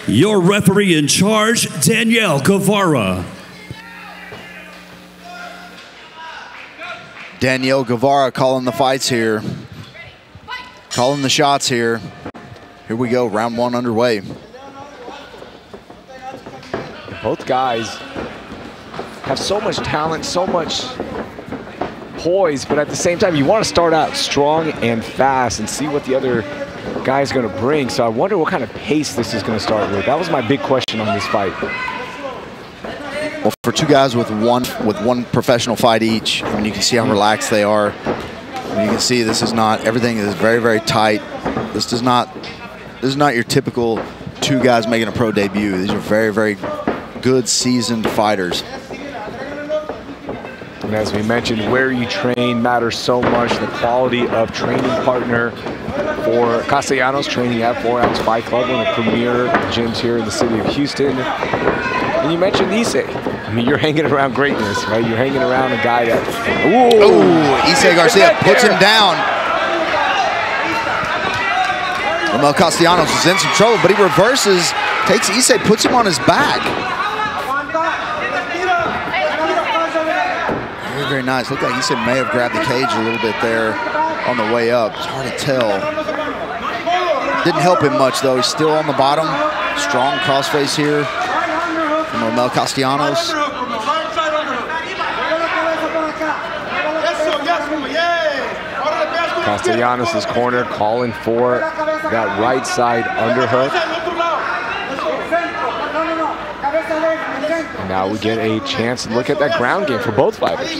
Your referee in charge, Danielle Guevara. Danielle Guevara calling the fights here. Calling the shots here. Here we go, round one underway. Both guys have so much talent, so much poise, but at the same time, you want to start out strong and fast and see what the other guy's going to bring. So I wonder what kind of pace this is going to start with. That was my big question on this fight. Well, for two guys with one professional fight each, I mean, you can see how relaxed they are. And you can see this is not, everything is very, very tight. This is not your typical two guys making a pro debut. These are very, very good, seasoned fighters. And as we mentioned, where you train matters so much. The quality of training partner for Castellanos, training at 4 Ounce Fight Club, one of the premier gyms here in the city of Houston. And you mentioned Isay. I mean, you're hanging around greatness, right? You're hanging around a guy that... Ooh, Isay Garcia puts him down. Rommel Castellanos is in some trouble, but he reverses, takes Isay, puts him on his back. Very, very nice. Looked like Isay may have grabbed the cage a little bit there on the way up. It's hard to tell. Didn't help him much, though. He's still on the bottom. Strong crossface here from Rommel Castellanos. Castellanos' corner calling for that right side underhook. And now we get a chance to look at that ground game for both fighters.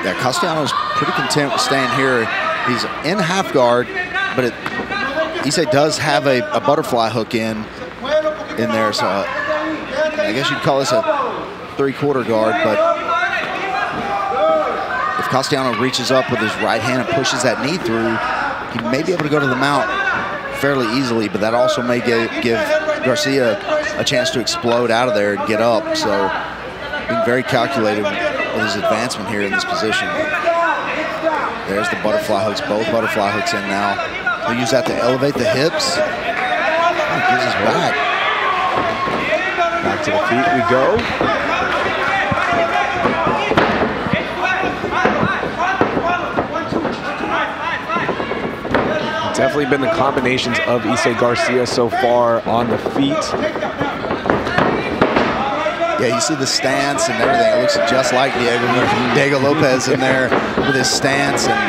Yeah, Castellanos pretty content with staying here. He's in half guard, but Isay does have a butterfly hook in there, so I guess you'd call this a 3/4 guard, but if Castellanos reaches up with his right hand and pushes that knee through, he may be able to go to the mount fairly easily, but that also may give Garcia a chance to explode out of there and get up. So being very calculated with his advancement here in this position. There's the butterfly hooks, both butterfly hooks in now. He'll use that to elevate the hips. He gives his back. Back to the feet we go. Definitely been the combinations of Isay Garcia so far on the feet. Yeah, you see the stance and everything. It looks just like Diego Lopes in there with his stance. And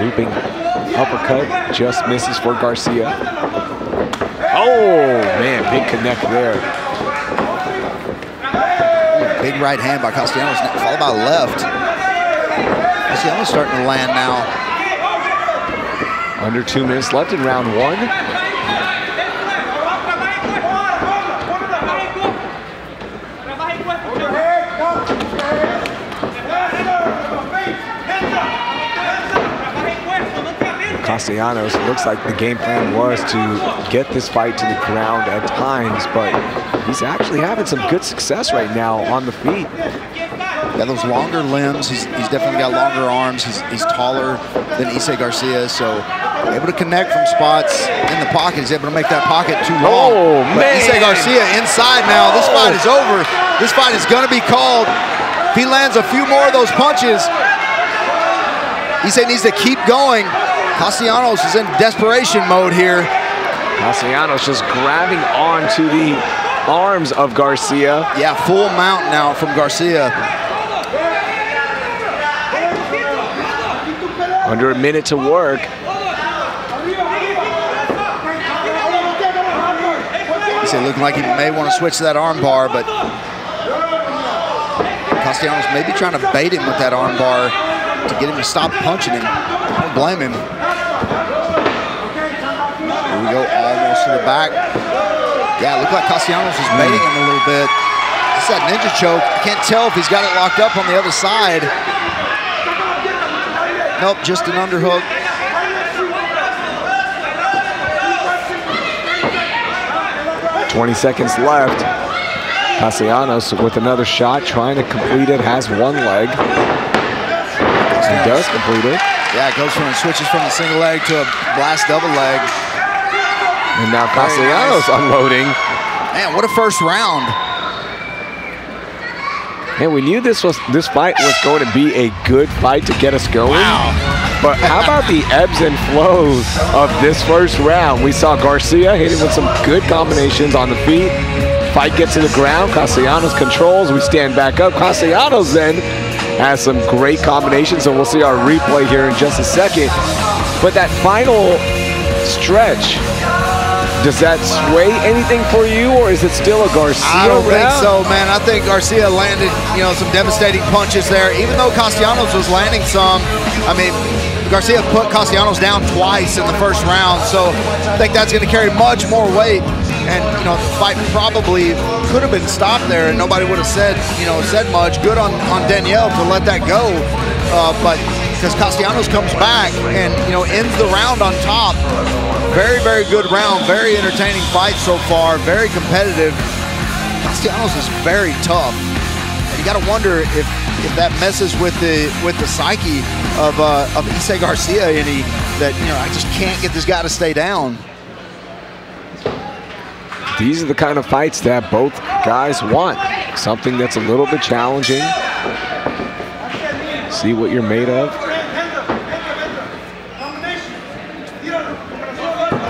looping uppercut just misses for Garcia. Oh, man, big connect there. Big right hand by Castellanos, followed by left. Castellanos starting to land now. Under 2 minutes left in round one. Castellanos, looks like the game plan was to get this fight to the ground at times, but he's actually having some good success right now on the feet. Got those longer limbs. He's definitely got longer arms. He's taller than Isay Garcia, so able to connect from spots in the pocket. He's able to make that pocket too long. Oh, but man. Isay Garcia inside now. This fight is over. This fight is going to be called. If he lands a few more of those punches, Isay needs to keep going. Castellanos is in desperation mode here. Castellanos just grabbing onto the arms of Garcia. Yeah, full mount now from Garcia. Under a minute to work. Isay looking like he may want to switch to that arm bar, but Castellanos may be trying to bait him with that arm bar to get him to stop punching him. I don't blame him. Here we go, almost to the back. Yeah, it looked like Castellanos was baiting him a little bit. It's that ninja choke. I can't tell if he's got it locked up on the other side. Nope, just an underhook. .20 seconds left. Castellanos with another shot, trying to complete it, has one leg. He does complete it. Yeah, it goes switches from the single leg to a blast double leg. And now Castellanos unloading. Man, what a first round. And we knew this fight was going to be a good fight to get us going. Wow. But how about the ebbs and flows of this first round? We saw Garcia hitting with some good combinations on the feet. Fight gets to the ground. Castellanos controls. We stand back up. Castellanos then has some great combinations, and we'll see our replay here in just a second. But that final stretch, does that sway anything for you, or is it still a Garcia I don't think round? so, man. I think Garcia landed, some devastating punches there. Even though Castellanos was landing some, I mean, Garcia put Castellanos down twice in the first round, so I think that's going to carry much more weight. And the fight probably could have been stopped there, and nobody would have said much. Good on Danielle to let that go, but because Castellanos comes back and ends the round on top. Very, very good round. Very entertaining fight so far. Very competitive. Castellanos is very tough. And you got to wonder if that messes with the psyche of Isay Garcia any. That I just can't get this guy to stay down. These are the kind of fights that both guys want. Something that's a little bit challenging. See what you're made of.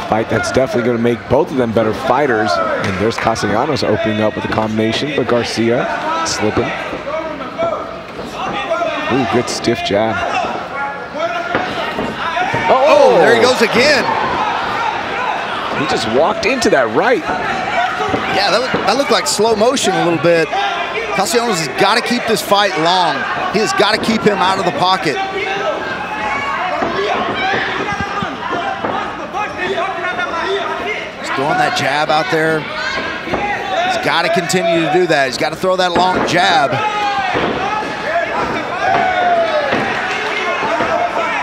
Fight that's definitely going to make both of them better fighters. And there's Castellanos opening up with a combination, but Garcia slipping. Ooh, good stiff jab. Oh, there he goes again. He just walked into that right. Yeah, that looked like slow motion a little bit. Castellanos has got to keep this fight long. He has got to keep him out of the pocket. He's throwing that jab out there. He's got to continue to do that. He's got to throw that long jab.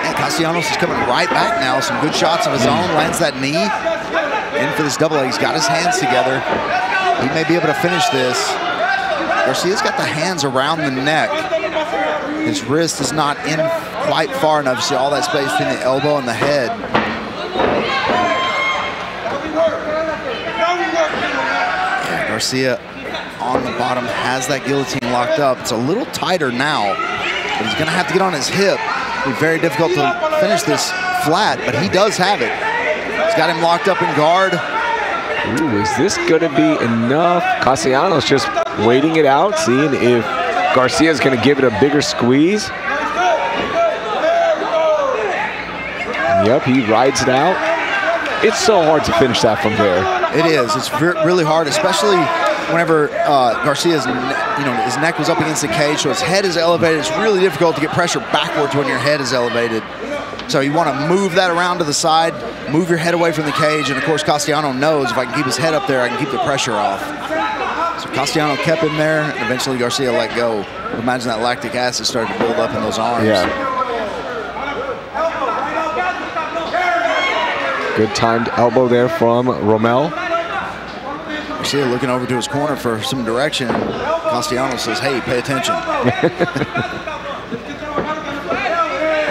And Castellanos is coming right back now. Some good shots of his own. Lands that knee. In for this double leg. He's got his hands together. He may be able to finish this. Garcia's got the hands around the neck. His wrist is not in quite far enough. You see all that space between the elbow and the head. Yeah, Garcia on the bottom has that guillotine locked up. It's a little tighter now, but he's going to have to get on his hip. It'll be very difficult to finish this flat, but he does have it. He's got him locked up in guard. Ooh, is this going to be enough? Castellanos just waiting it out, seeing if Garcia's going to give it a bigger squeeze. Yep, he rides it out. It's so hard to finish that from there. It is. It's really hard, especially whenever Garcia's, his neck was up against the cage, so his head is elevated. It's really difficult to get pressure backwards when your head is elevated. So you want to move that around to the side, move your head away from the cage, and of course Castellanos knows if I can keep his head up there, I can keep the pressure off. So Castellanos kept him there, and eventually Garcia let go. Imagine that lactic acid started to build up in those arms. Yeah. Good timed elbow there from Rommel. Garcia looking over to his corner for some direction. Castellanos says, hey, pay attention.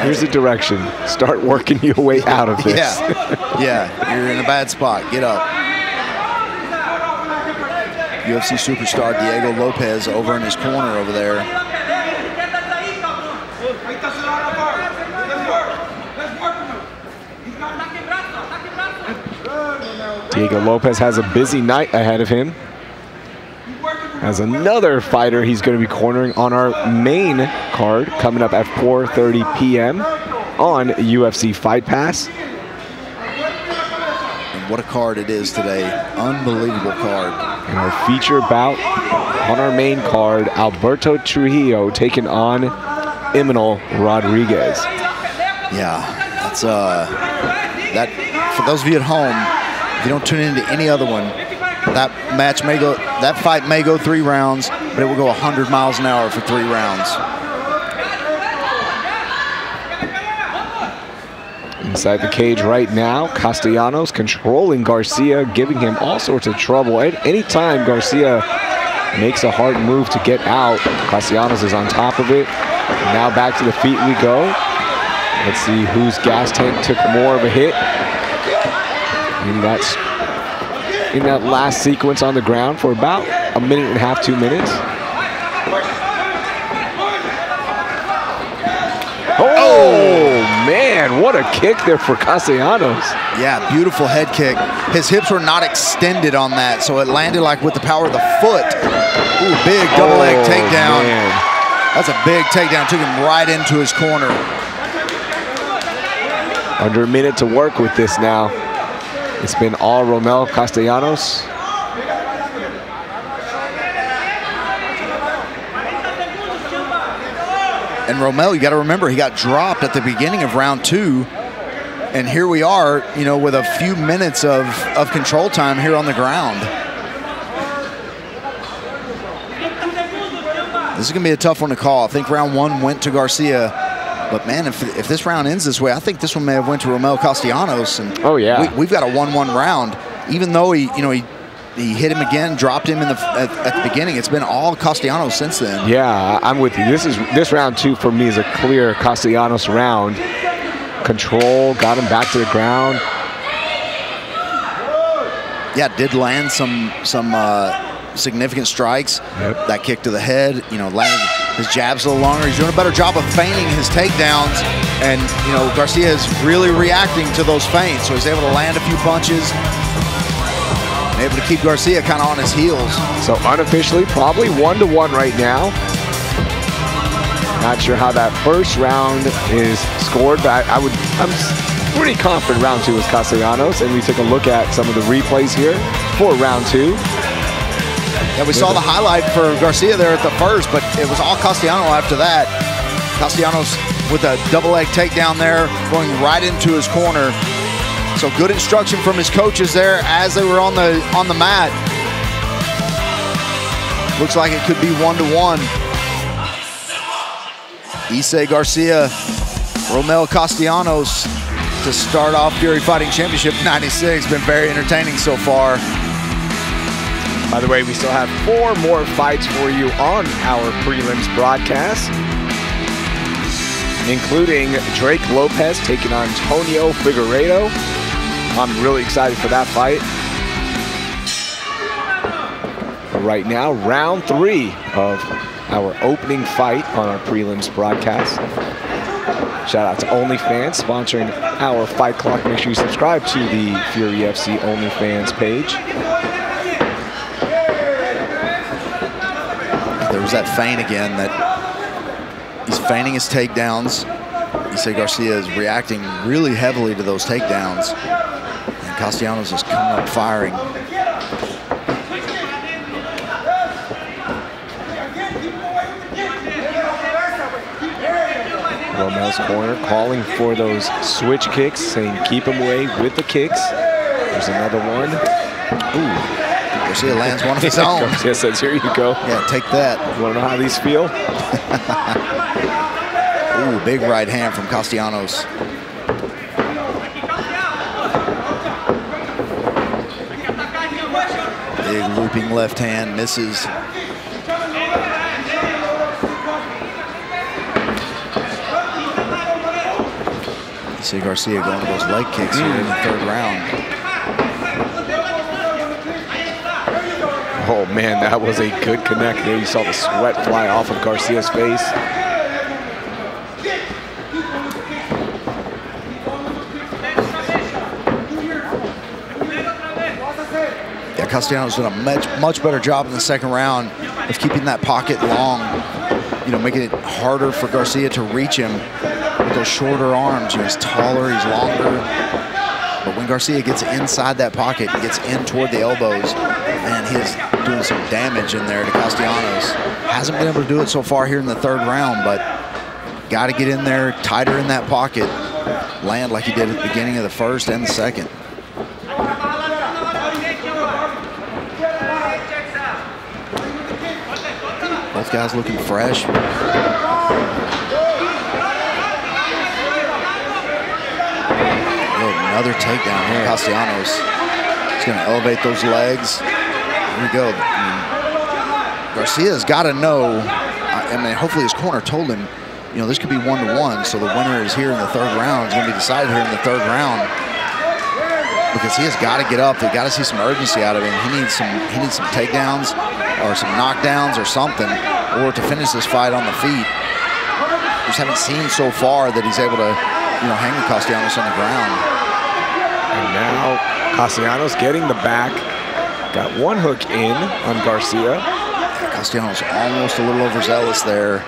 Here's the direction. Start working your way out of this. Yeah, you're in a bad spot. Get up. UFC superstar Diego Lopes over in his corner over there. Diego Lopes has a busy night ahead of him. As another fighter he's going to be cornering on our main card coming up at 4:30 p.m. on UFC Fight Pass. And what a card it is today. Unbelievable card. And our feature bout on our main card, Alberto Trujillo taking on Imanol Rodriguez. Yeah, that's that for those of you at home, if you don't tune into any other one, that fight may go 3 rounds, but it will go 100 miles an hour for 3 rounds. Inside the cage right now, Castellanos controlling Garcia, giving him all sorts of trouble. Anytime Garcia makes a hard move to get out, Castellanos is on top of it. And now back to the feet we go. Let's see whose gas tank took more of a hit. In that last sequence on the ground for about a minute and a half, 2 minutes. Oh, man, what a kick there for Castellanos. Yeah, beautiful head kick. His hips were not extended on that, so it landed like with the power of the foot. Ooh, big double leg takedown. Man. That's a big takedown. Took him right into his corner. Under a minute to work with this now. It's been all Rommel Castellanos. And Rommel, you got to remember, he got dropped at the beginning of round 2. And here we are, you know, with a few minutes of control time here on the ground. This is going to be a tough one to call. I think round 1 went to Garcia. But, man, if this round ends this way, I think this one may have went to Rommel Castellanos. And oh, yeah. We've got a 1-1 round. Even though he hit him again, dropped him at the beginning. It's been all Castellanos since then. Yeah, I'm with you. This round 2 for me is a clear Castellanos round. Control, got him back to the ground. Yeah, did land some significant strikes. Yep. That kick to the head, you know, landed his jabs a little longer. He's doing a better job of feigning his takedowns, and you know, Garcia is really reacting to those feints, so he's able to land a few punches and able to keep Garcia kind of on his heels. So unofficially, probably 1-1 right now. Not sure how that first round is scored, but I'm pretty confident round 2 is Castellanos, and we took a look at some of the replays here for round 2. Yeah, we saw the highlight for Garcia there at the first, but it was all Castellanos after that. Castellanos with a double leg takedown there, going right into his corner. So good instruction from his coaches there as they were on the mat. Looks like it could be 1-1. Isay Garcia, Rommel Castellanos to start off Fury Fighting Championship 96. Been very entertaining so far. By the way, we still have 4 more fights for you on our prelims broadcast, including Drake Lopes taking on Antonio Figueiredo. I'm really excited for that fight. But right now, round 3 of our opening fight on our prelims broadcast. Shout out to OnlyFans sponsoring our Fight Clock. Make sure you subscribe to the Fury FC OnlyFans page. There was that feint again that he's feigning his takedowns. Isay Garcia is reacting really heavily to those takedowns. And Castellanos is coming up firing. Rommel's corner calling for those switch kicks, saying keep him away with the kicks. There's another one. Ooh. Garcia lands one of his own. Garcia says, here you go. Yeah, take that. You want to know how these feel? Ooh, big right hand from Castellanos. Big looping left hand, misses. Isay Garcia going to those leg kicks here in the 3rd round. Oh man, that was a good connect there. You saw the sweat fly off of Garcia's face. Yeah, Castellanos did a much better job in the 2nd round of keeping that pocket long, you know, making it harder for Garcia to reach him with those shorter arms. You know, he's taller, he's longer. But when Garcia gets inside that pocket and gets in toward the elbows, man, he's doing some damage in there to Castellanos. Hasn't been able to do it so far here in the 3rd round, but got to get in there tighter in that pocket, land like he did at the beginning of the 1st and the 2nd. Both guys looking fresh. Another takedown here. Castellanos is going to elevate those legs. Here we go. Garcia's got to know, I mean, hopefully his corner told him, you know, this could be 1-1. So the winner is here in the third round. It's going to be decided here in the third round, because he has got to get up. They've got to see some urgency out of him. He needs some takedowns or some knockdowns or something, or to finish this fight on the feet. We just haven't seen so far that he's able to, you know, hang with Castellanos on the ground. And now Castellanos getting the back. Got one hook in on Garcia. Yeah, Castellanos almost a little overzealous there.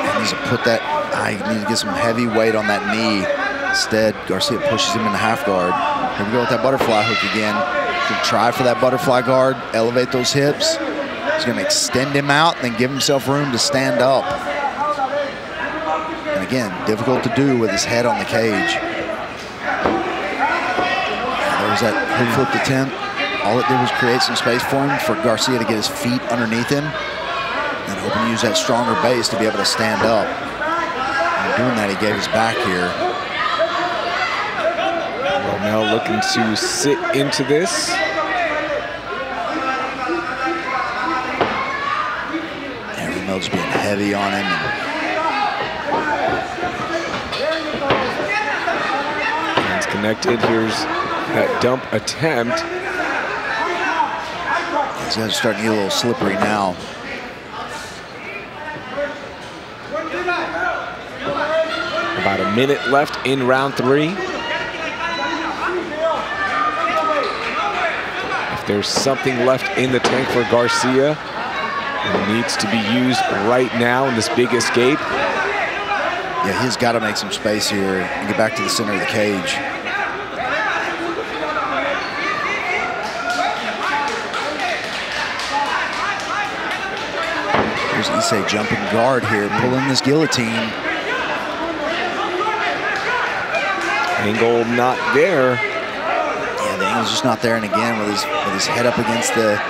He needs to put that, he needs to get some heavy weight on that knee. Instead, Garcia pushes him in the half guard. Here we go with that butterfly hook again. He's gonna try for that butterfly guard, elevate those hips. He's gonna extend him out and then give himself room to stand up. And again, difficult to do with his head on the cage. There's that hook flipped attempt. All it did was create some space for him, for Garcia to get his feet underneath him, and hoping to use that stronger base to be able to stand up. And doing that, he gave his back here. Rommel looking to sit into this. And Rommel just being heavy on him. Hands connected. Here's that dump attempt. These guys are starting to get a little slippery now. About a minute left in round 3. If there's something left in the tank for Garcia, it needs to be used right now in this big escape. Yeah, he's got to make some space here and get back to the center of the cage. Here's Isay jumping guard here, pulling this guillotine. Angle not there. Yeah, the angle's just not there. And again, with his head up against the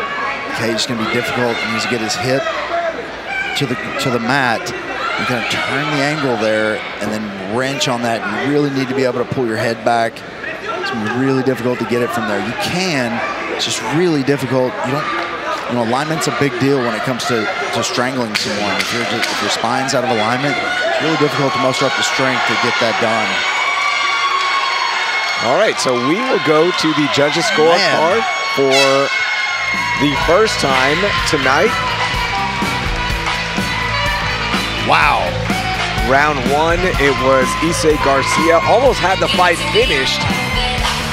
cage, it's gonna be difficult. He needs to get his hip to the mat. You kind of turn the angle there and then wrench on that. You really need to be able to pull your head back. It's gonna be really difficult to get it from there. You can, it's just really difficult. You don't, you know, alignment's a big deal when it comes to strangling someone. If your spine's out of alignment, it's really difficult to muster up the strength to get that done. All right, so we will go to the judges' scorecard for the first time tonight. Wow. Round 1, it was Isay Garcia. Almost had the fight finished.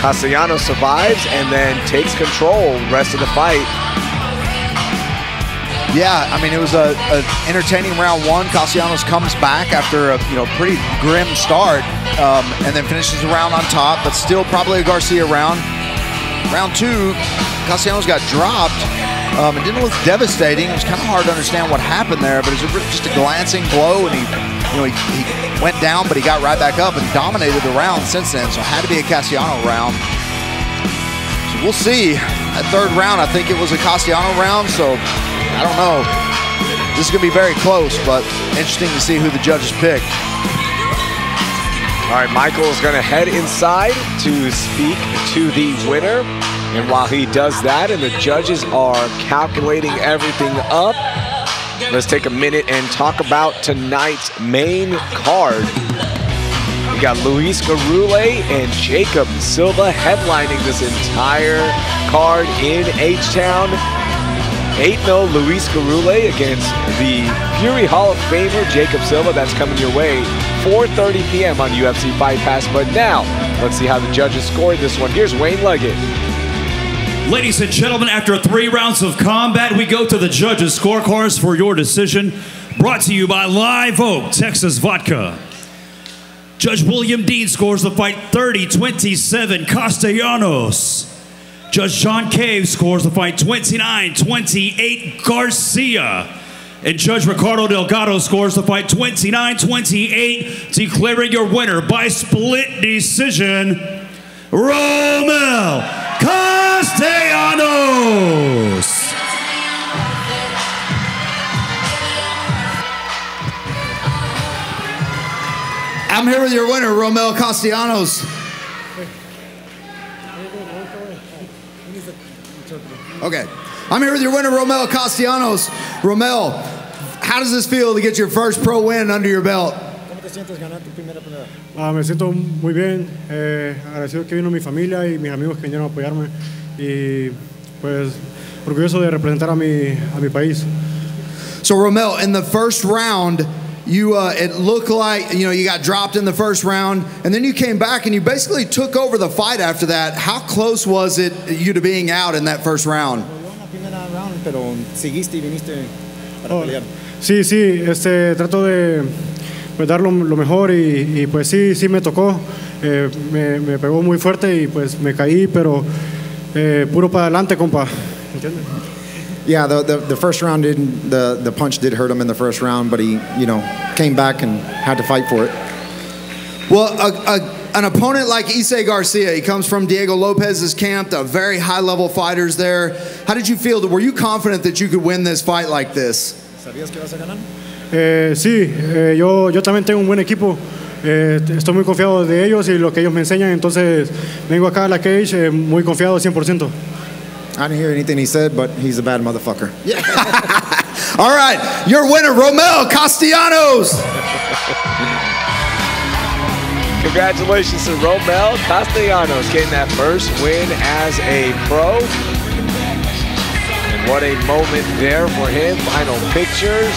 Castellanos survives and then takes control the rest of the fight. Yeah, I mean, it was an entertaining round 1. Castellanos comes back after a pretty grim start, and then finishes the round on top, but still probably a Garcia round. Round 2, Castellanos got dropped. It didn't look devastating. It was kind of hard to understand what happened there, but it was just a glancing blow, and he went down, but he got right back up and dominated the round since then. So it had to be a Castellanos round. So we'll see. That third round, I think it was a Castellanos round. So I don't know. This is going to be very close, but interesting to see who the judges pick. All right, Michael is going to head inside to speak to the winner. And while he does that and the judges are calculating everything up, let's take a minute and talk about tonight's main card. We got Luis Garule and Jacob Silva headlining this entire card in H-Town. 8-0 Luis Garule against the Fury Hall of Famer Jacob Silva. That's coming your way 4:30 p.m. on UFC Fight Pass. But now, let's see how the judges scored this one. Here's Wayne Leggett. Ladies and gentlemen, after 3 rounds of combat, we go to the judges' scorecards for your decision. Brought to you by Live Oak Texas Vodka. Judge William Dean scores the fight 30-27 Castellanos. Judge John Cave scores the fight 29-28 Garcia. And Judge Ricardo Delgado scores the fight 29-28, declaring your winner by split decision, Rommel Castellanos. I'm here with your winner, Rommel Castellanos. Okay. I'm here with your winner, Rommel Castellanos. Rommel, how does this feel to get your first pro win under your belt? ¿Cómo te sientes ganar tu primera pelea? Me siento muy bien, agradecido que vino mi familia y mis amigos que vinieron a apoyarme y pues orgulloso de representar a mi país. So Rommel, in the first round, you it looked like you got dropped in the first round, and then you came back and you basically took over the fight after that. How close was it you to being out in that first round? En la primera round, pero seguiste y viniste para pelear. Sí, trato de pues, dar lo mejor y pues sí me tocó, me pegó muy fuerte y pues me caí, pero puro para adelante, compa. ¿Entiendes? Yeah, the first round didn't, the punch did hurt him in the first round, but he, came back and had to fight for it. Well, an opponent like Isay Garcia, he comes from Diego Lopez's camp, a very high-level fighters there. How did you feel? Were you confident that you could win this fight like this? ¿Sabías que vas a ganar? Sí, yo también tengo un buen equipo. Estoy muy confiado de ellos y lo que ellos me enseñan, entonces vengo acá a la cage muy confiado 100%. I didn't hear anything he said, but he's a bad motherfucker. Yeah. All right, your winner, Rommel Castellanos. Congratulations to Rommel Castellanos getting that first win as a pro. And what a moment there for him. Final pictures.